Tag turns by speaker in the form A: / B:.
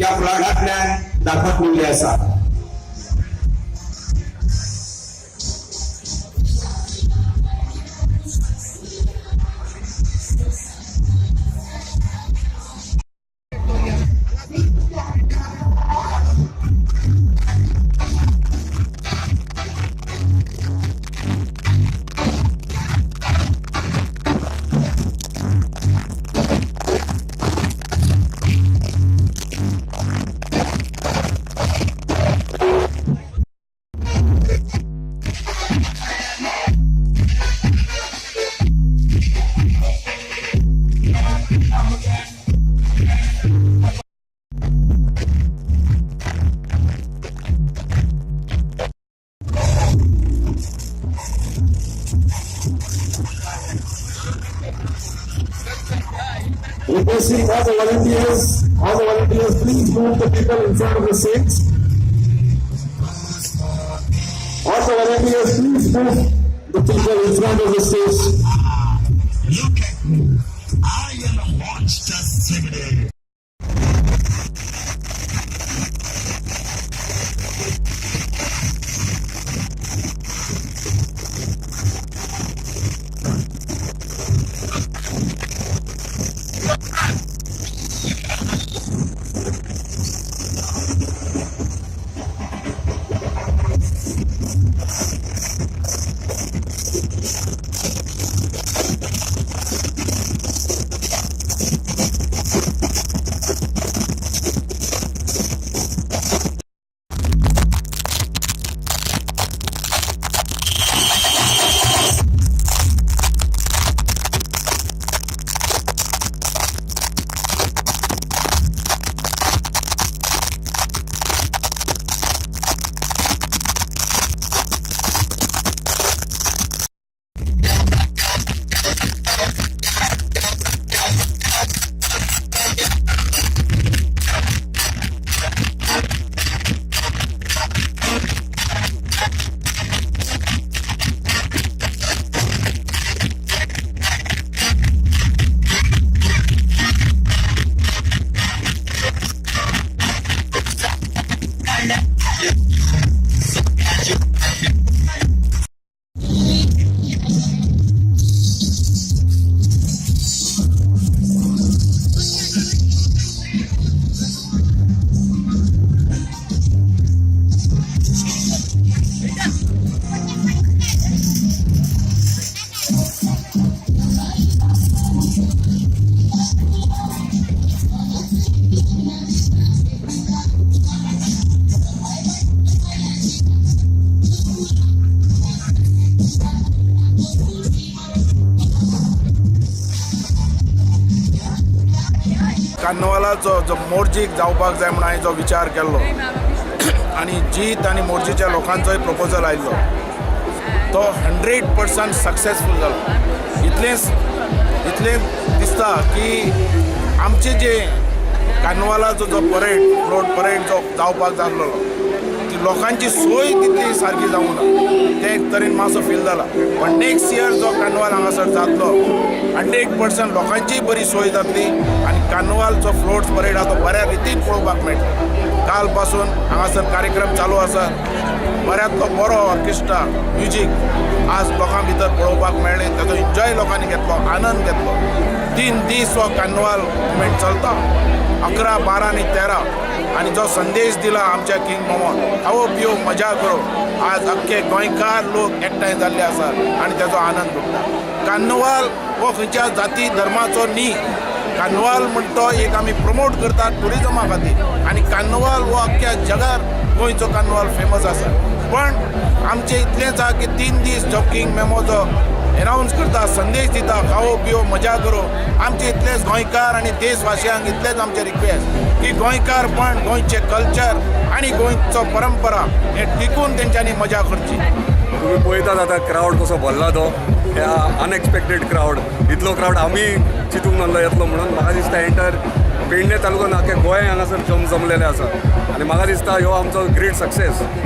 A: या पुराणातल्यान दाखवलेले आसा. Requesting all the volunteers, please move the people in front of the seats. All the volunteers, please move the people in front of the stage.
B: Look at me. I am a monster simulator.
C: कार्नवालाचो जो मोर्जीक जावपाक जाय म्हणून हांवें जो विचार केल्लो आनी जीत आनी मोर्जीच्या लोकांचोय प्रपोजल आयिल्लो तो 100% सक्सेसफूल जालो. इतलें दिसता की आमचे जे कार्नवालाचो जो फ्लोट परेड जो जावपाक जाय आसलेलो ती लोकांची सोय तितली सारकी जावंक ना ते एक तरेन मातसो फील जाला. पण नेक्स्ट इयर जो कार्नवाल हांगासर जातलो 100% लोकांचीय बरी सोय जातली आनी कार्नवालचो फ्लोट परेड आसा तो बऱ्या रितीन पळोवपाक मेळटलो. काल पासून हांगासर कार्यक्रम चालू आसात. बऱ्यांतलो बरो ऑर्केस्ट्रा म्युजीक आज लोकां भितर पळोवपाक मेळ्ळें. ताचो एन्जॉय लोकांनी घेतलो, आनंद घेतलो. 3 दीस हो कार्नवाल मुवमेंट चलता 11, 12 आनी 13 आनी जो संदेश दिला आमच्या किंग मोमोन खावो पिवो मजा करो आज अख्खे गोंयकार लोक एकठांय जाल्ले आसात आनी ताचो आनंद लुटता. कार्नवाल हो खंयच्या जाती धर्माचो न्ही. कार्नवाल म्हणटा तो एक आमी प्रमोट करतात टुरिजमा खातीर आनी कार्नवाल हो अख्ख्या जगार गोंयचो कार्नवाल फेमस आसा. पण आमचें इतलेंच आसा की 3 दीस जो किंग मेमो जो एनावन्स करता संदेश दिता खावो पिवो मजा करो आमचे इतलेच गोंयकार आनी देशवासियांक इतलेच आमचे रिक्वेस्ट की गोंयकारपण गोंयचे कल्चर आनी गोंयचो परंपरा हे टिकून तेंच्यांनी मजा करची.
D: तुम्ही पळयतात आतां क्रावड कसो भरला तो ह्या अनएक्सपेक्टेड क्रावड. इतलो क्रावड आमी चिंतूंक नासलो येतलो म्हणून. म्हाका दिसता एंटर पेडणे तालुक्यान आख्या गोंय हांगासर जमलेले आसा आनी म्हाका दिसता ह्यो आमचो ग्रेट सक्सेस.